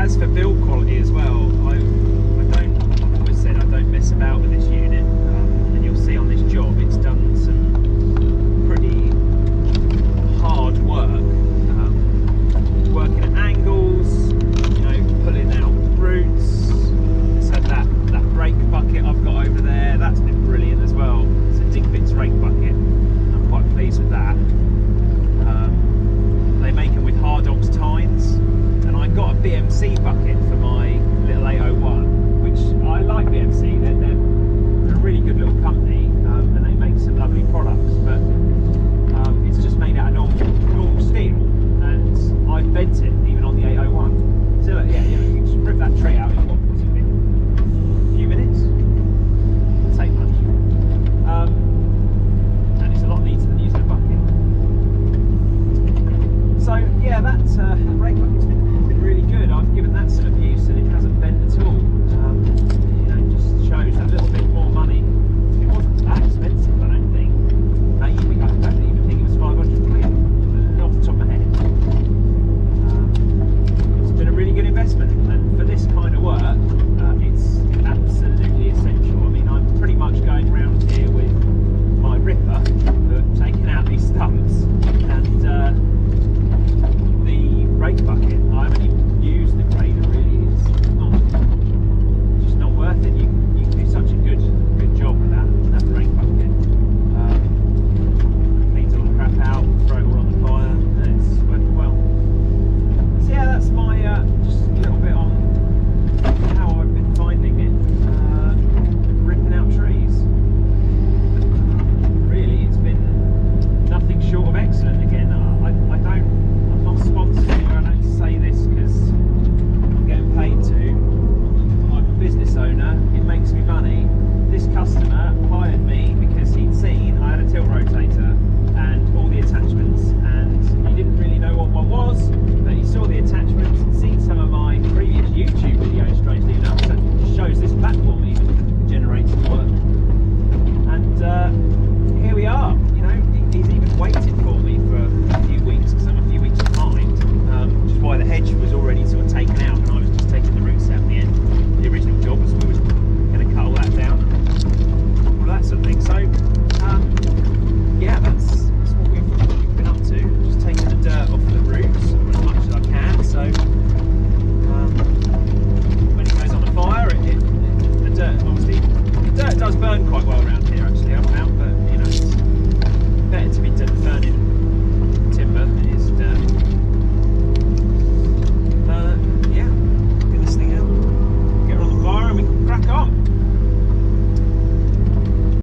as for build quality as well, I've always said I don't mess about with this unit, and you'll see on this job it's done some pretty hard work, working at angles, you know, pulling out roots. So that rake bucket I've got over there, that's been brilliant as well. It's a Digbits rake bucket. I'm quite pleased with that. They make them with Hardox tines, and I got a BMC bucket for